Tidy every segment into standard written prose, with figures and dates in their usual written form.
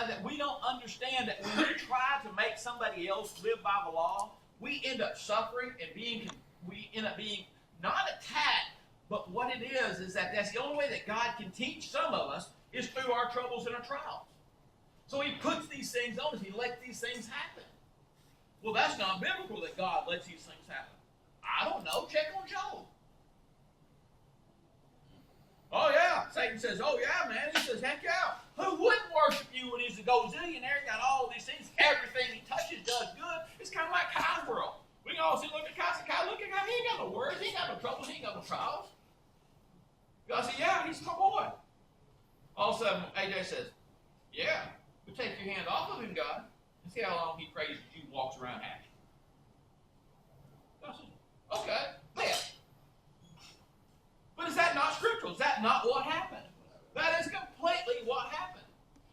recognize that we don't understand that when we try to make somebody else live by the law, we end up suffering and we end up being not attacked, but what it is that that's the only way that God can teach some of us is through our troubles and our trials. So He puts these things on us. He lets these things happen. Well, that's not biblical that God lets these things happen. I don't know. Check on Job. Oh, yeah. Satan says, oh, yeah, man. He says, heck yeah. Who wouldn't worship you when he's a gazillionaire, got all these things, everything he touches does good? It's kind of like Kai's world. We can all see, look at Kai, say, Kai, look at Kai. He ain't got no worries. He ain't got no troubles. He ain't got no trials. God said, yeah, he's my boy. All of a sudden, AJ says, yeah, but take your hand off of him, God, and see how long he praises you, walks around happy. God says, okay, bet. But is that not scriptural? Is that not what happened? That is completely what happened.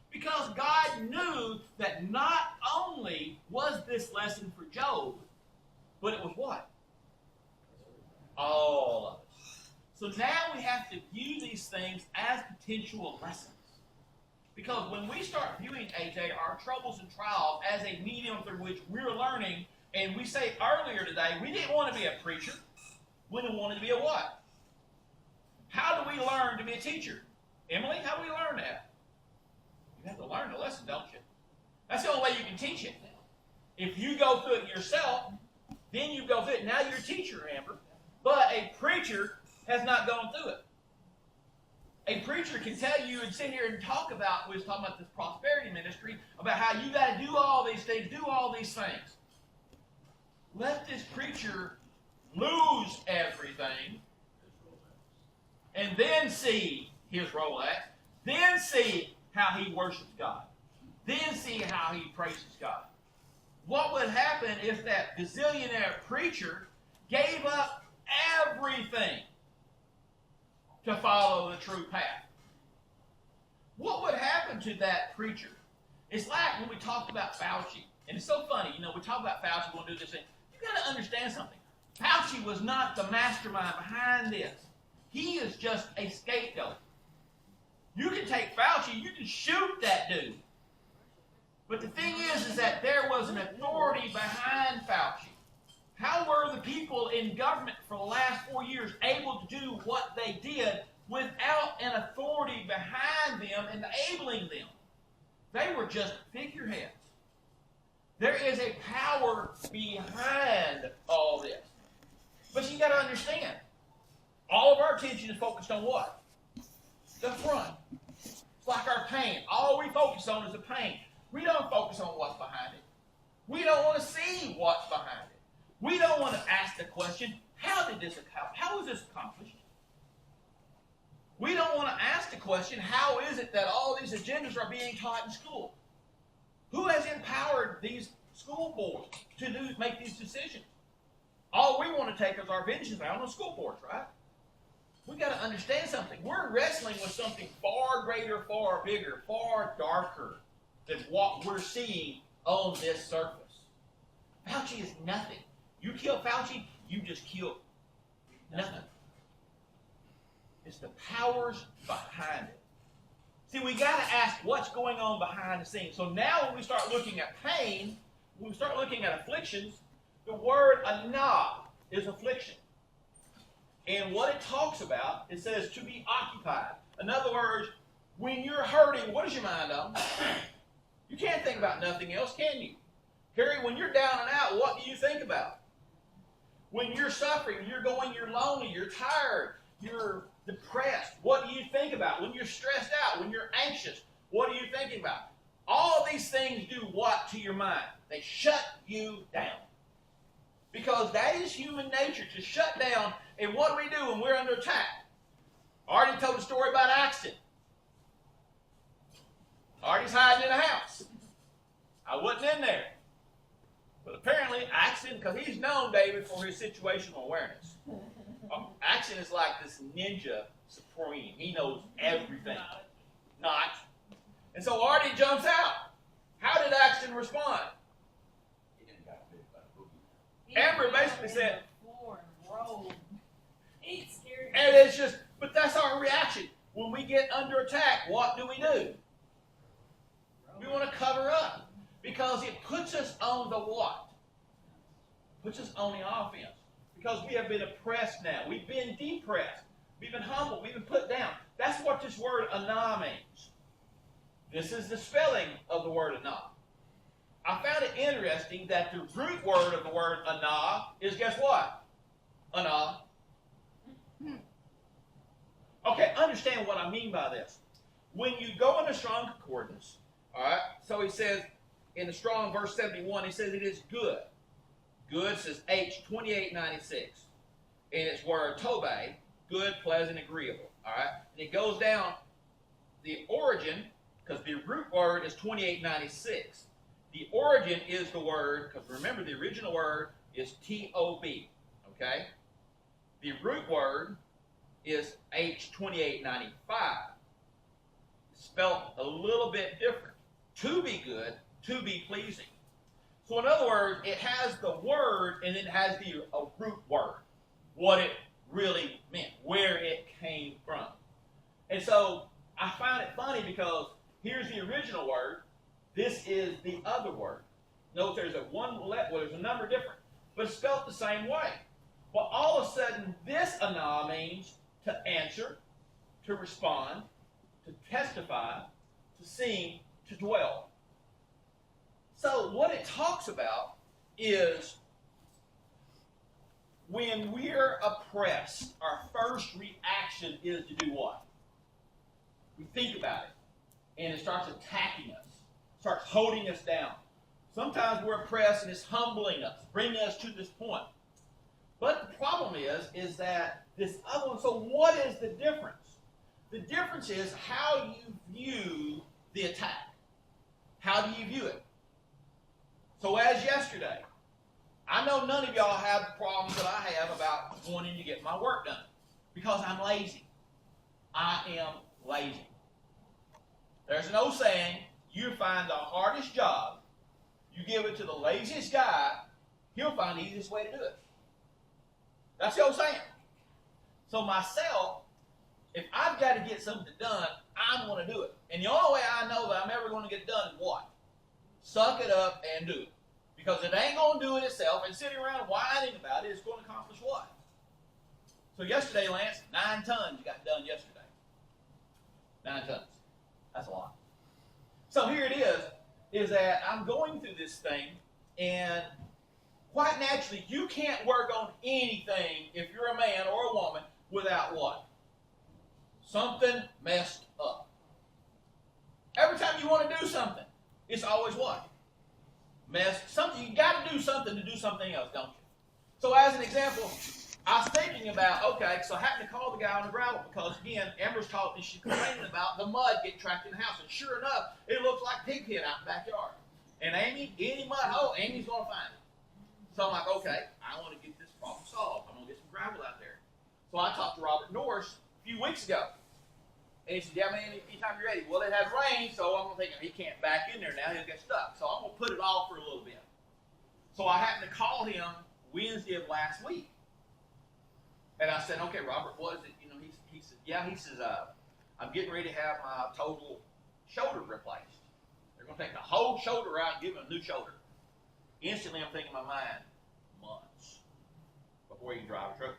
Because God knew that not only was this lesson for Job, but it was what? All of it. So now we have to view these things as potential lessons. Because when we start viewing, AJ, our troubles and trials as a medium through which we're learning, and we say earlier today, we didn't want to be a preacher. We didn't want to be a what? How do we learn to be a teacher? Emily, how do we learn that? You have to learn the lesson, don't you? That's the only way you can teach it. If you go through it yourself, then you go through it. Now you're a teacher, Amber. But a preacher has not gone through it. A preacher can tell you and sit here and talk about, we was talking about this prosperity ministry, about how you got to do all these things, do all these things. Let this preacher lose everything and then see his Rolex, then see how he worships God, then see how he praises God. What would happen if that gazillionaire preacher gave up everything to follow the true path? What would happen to that preacher? It's like when we talked about Fauci. And it's so funny, we talk about Fauci, we're going to do this thing. You've got to understand something. Fauci was not the mastermind behind this. He is just a scapegoat. You can take Fauci, you can shoot that dude. But the thing is that there was an authority behind Fauci. How were the people in government for the last 4 years able to do what they did without an authority behind them enabling them? They were just figureheads. There is a power behind all this. But you got to understand, all of our attention is focused on what? The front. It's like our pain. All we focus on is the pain. We don't focus on what's behind it. We don't want to see what's behind it. We don't want to ask the question, how was this accomplished? We don't want to ask the question, how is it that all these agendas are being taught in school? Who has empowered these school boards to make these decisions? All we want to take is our vengeance out on the school boards, right? We've got to understand something. We're wrestling with something far greater, far bigger, far darker than what we're seeing on this surface. Fauci is nothing. You kill Fauci, you just kill nothing. It's the powers behind it. See, we got to ask what's going on behind the scenes. So now when we start looking at pain, when we start looking at afflictions, the word anah is affliction. And what it talks about, it says to be occupied. In other words, when you're hurting, what is your mind on? You can't think about nothing else, can you? Harry, when you're down and out, what do you think about? When you're suffering, you're lonely, you're tired, you're depressed, what do you think about? When you're stressed out, when you're anxious, what are you thinking about? All of these things do what to your mind? They shut you down. Because that is human nature, to shut down. And what do we do when we're under attack? I already told the story about Axton. Artie's hiding in a house. I wasn't in there. But apparently, Axton, because he's known, David, for his situational awareness. Axton is like this ninja supreme. He knows everything. Not. And so Artie jumps out. How did Axton respond? Amber basically said, and it's just, but that's our reaction. When we get under attack, what do? We want to on the what? Puts us on the offense. Because we have been oppressed now. We've been depressed. We've been humbled. We've been put down. That's what this word anah means. This is the spelling of the word anah. I found it interesting that the root word of the word anah is, guess what? Anah. Okay, understand what I mean by this. When you go in the Strong Concordance, all right, so he says, in the Strong verse 71, he says it is good. Good says H2896. And its word tobe, good, pleasant, agreeable. All right, and it goes down the origin, because the root word is 2896. The origin is the word, because remember the original word is T-O-B, okay? The root word is H2895. Spelled a little bit different. To be good, to be pleasing. So in other words, it has the word and it has the root word. What it really meant, where it came from. And so I find it funny because here's the original word. This is the other word. Note there's there's a number different, but it's spelled the same way. Well, all of a sudden, this anah means to answer, to respond, to testify, to sing, to dwell. So what it talks about is when we're oppressed, our first reaction is to do what? We think about it, and it starts attacking us, starts holding us down. Sometimes we're oppressed, and it's humbling us, bringing us to this point. But the problem is that this other one, so what is the difference? The difference is how you view the attack. How do you view it? So as yesterday, I know none of y'all have the problems that I have about wanting to get my work done because I'm lazy. I am lazy. There's an old saying, you find the hardest job, you give it to the laziest guy, he'll find the easiest way to do it. That's the old saying. So myself, if I've got to get something done, I'm going to do it. And the only way I know that I'm ever going to get it done is what? Suck it up and do it. Because it ain't going to do it itself, and sitting around whining about it is going to accomplish what? So yesterday, Lance, 9 tons you got done yesterday. 9 tons. That's a lot. So here it is that I'm going through this thing, and quite naturally, you can't work on anything if you're a man or a woman without what? Something messed up. Every time you want to do something, it's always what? Something. You got to do something else, don't you? So as an example, I was thinking about, okay, so I happened to call the guy on the gravel because, again, Amber's taught me, she's complaining about the mud getting trapped in the house. And sure enough, it looks like pig pen out in the backyard. And any mud hole, Amy's going to find it. So I'm like, okay, I want to get this problem solved. I'm going to get some gravel out there. So I talked to Robert Norris a few weeks ago. And he said, yeah, man, anytime you're ready. Well, it has rained, so I'm thinking he can't back in there now. He'll get stuck. So I'm going to put it off for a little bit. So I happened to call him Wednesday of last week. And I said, okay, Robert, what is it? You know, he said, yeah, I'm getting ready to have my total shoulder replaced. They're going to take the whole shoulder out and give him a new shoulder. Instantly, I'm thinking in my mind, months before you can drive a truck.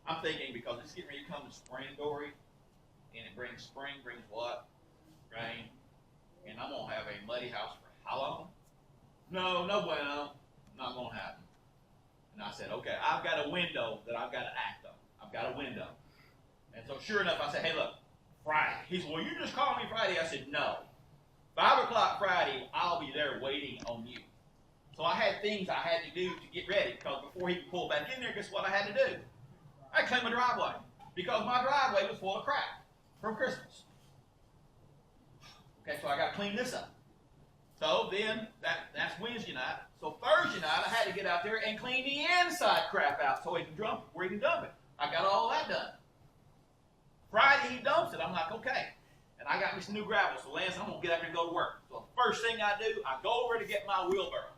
I'm thinking because it's getting ready to come to spring, Dory, and it brings spring, brings what? Rain. And I'm going to have a muddy house for how long? No bueno. Not going to happen. And I said, okay, I've got a window that I've got to act on. I've got a window. And so sure enough, I said, hey, look, Friday. He said, well, you just called me Friday. I said, no. 5 o'clock Friday, I'll be there waiting on you. So I had things I had to do to get ready because before he could pull back in there, guess what I had to do? I cleaned my driveway because my driveway was full of crap from Christmas. Okay, so I got to clean this up. So then that's Wednesday night. So Thursday night, I had to get out there and clean the inside crap out so he can dump it where he can dump it. I got all that done. Friday, he dumps it. I'm like, okay. And I got me some new gravel. So Lance, I'm going to get up there and go to work. So the first thing I do, I go over to get my wheelbarrow.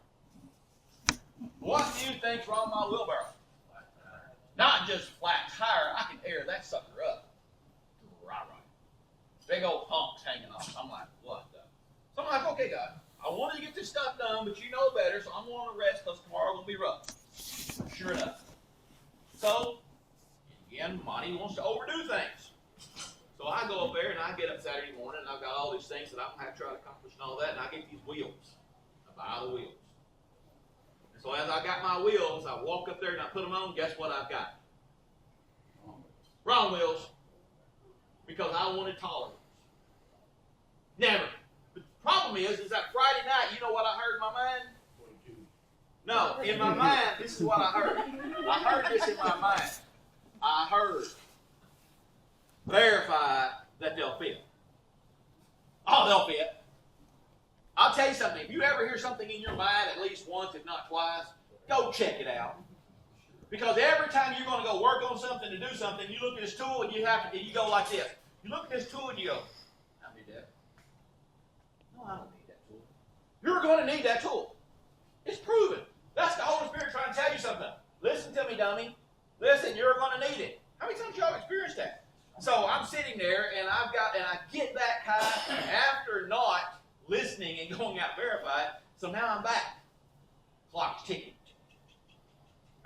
What do you think's wrong with my wheelbarrow? Not just flat tire. I can air that sucker up. Right. Big old pumps hanging off. I'm like, what the? So I'm like, okay, God. I I wanted to get this stuff done, but you know better, so I'm going to rest because tomorrow will be rough. Sure enough. So, again, Monty wants to overdo things. So I go up there and I get up Saturday morning and I've got all these things that I'm going to have to try to accomplish and all that, and I get these wheels. I buy the wheels. And so as I got my wheels, I walk up there and I put them on. Guess what I've got? Wrong wheels. Because I wanted taller ones. Never. But the problem is that Friday night, you know what I heard in my mind? 22. No, in my mind, this is what I heard. I heard this in my mind. I heard, verify that they'll fit. Oh, they'll fit. I'll tell you something. If you ever hear something in your mind at least once, if not twice, go check it out. Because every time you're going to go work on something to do something, you look at this tool and you go like this. You look at this tool and you go, I don't need that. No, I don't need that tool. You're going to need that tool. It's proven. That's the Holy Spirit trying to tell you something. Listen to me, dummy. Listen, you're going to need it. How many times y'all experienced that? So I'm sitting there and I get that kind after not listening and going out verified. So now I'm back. Clock's ticking.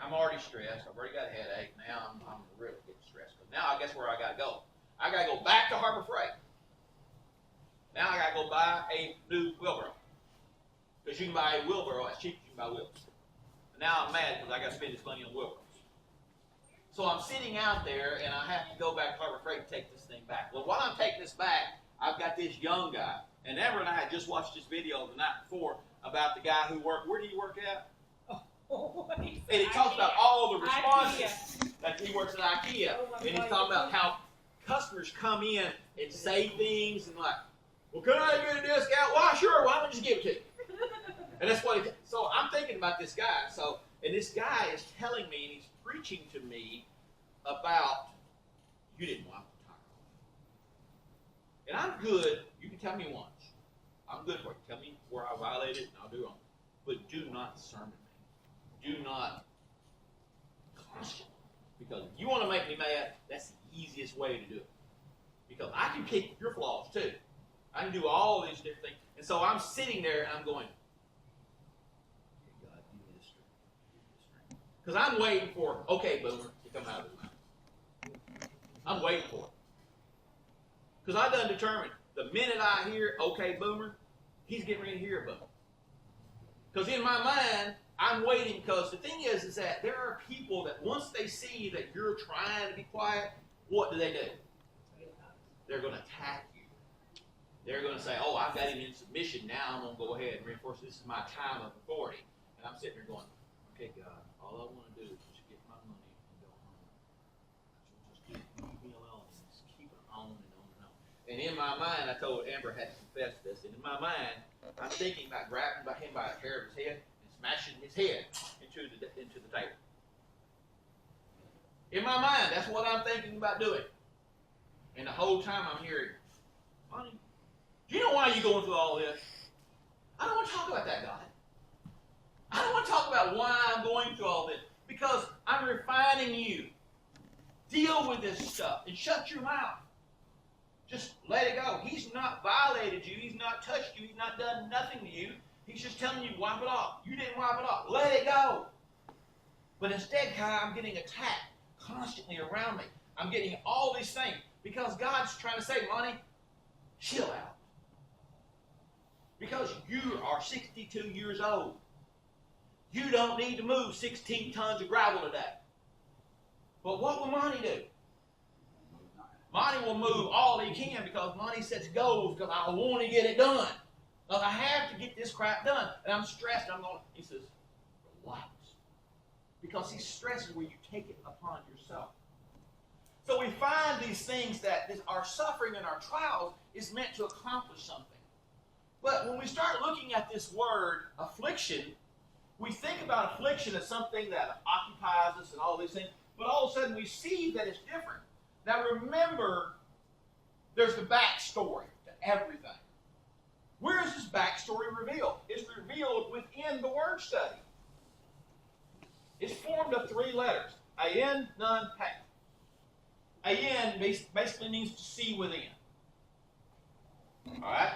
I'm already stressed. I've already got a headache. Now I'm really getting stressed. Because now I guess where I got to go. I got to go back to Harbor Freight. Now I got to go buy a new wheelbarrow. Because you can buy a wheelbarrow as cheap as you can buy wheels. And now I'm mad because I got to spend this money on wheelbarrows. So I'm sitting out there and I have to go back to Harbor Freight and take this thing back. Well, while I'm taking this back, I've got this young guy. And Amber and I had just watched this video the night before about the guy who worked. Where do you work at? And he talks about all the responses that he works at IKEA. And he's talking about how customers come in and say things and like, well, can I get a discount? Why, sure, why don't you just give it to you? And that's what so I'm thinking about this guy. And this guy is telling me, and he's preaching to me about, you didn't wipe the tire. And I'm good. You can tell me once. I'm good for it. Tell me where I violated and I'll do wrong. But do not sermon me. Do not caution. Because if you want to make me mad, that's the easiest way to do it. Because I can pick your flaws too. I can do all these different things. And so I'm sitting there and I'm going, God, give me the strength. Because I'm waiting for, okay, Boomer, to come out of his mouth. I'm waiting for it. Because I done determined, the minute I hear, okay, Boomer, he's getting ready to hear a Boomer. Because in my mind, I'm waiting, because the thing is that there are people that once they see that you're trying to be quiet, what do? They're going to attack you. They're going to say, oh, I've got him in submission. Now I'm going to go ahead and reinforce this is my time of authority. And I'm sitting there going, okay, God, all I want to do is just get my money and go home. Just leave me alone. Just keep it on and on and on. And in my mind, I told Amber I had to confess this. And in my mind, I'm thinking about grabbing him by the hair of his head and smashing his head into the table. In my mind, that's what I'm thinking about doing. And the whole time I'm hearing, honey, do you know why you're going through all this? I don't want to talk about that, God. I don't want to talk about why I'm going through all this. Because I'm refining you. Deal with this stuff and shut your mouth. Just let it go. He's not violated you. He's not touched you. He's not done nothing to you. He's just telling you, wipe it off. You didn't wipe it off. Let it go. But instead, I'm getting attacked constantly around me. I'm getting all these things. Because God's trying to say, Monty, chill out. Because you are 62 years old. You don't need to move 16 tons of gravel today. But what will Monty do? Monty will move all he can because Monty sets goals because I want to get it done. Because I have to get this crap done. And I'm stressed. He says, relax. Because he stresses where you take it upon yourself. So we find these things that our suffering and our trials is meant to accomplish something. But when we start looking at this word, affliction, we think about affliction as something that occupies us and all these things. But all of a sudden we see that it's different. Now remember, there's the backstory to everything. Where is this backstory revealed? It's revealed within the word study. It's formed of 3 letters. Ayin, Nun, Peh. Ayin basically means to see within. Alright?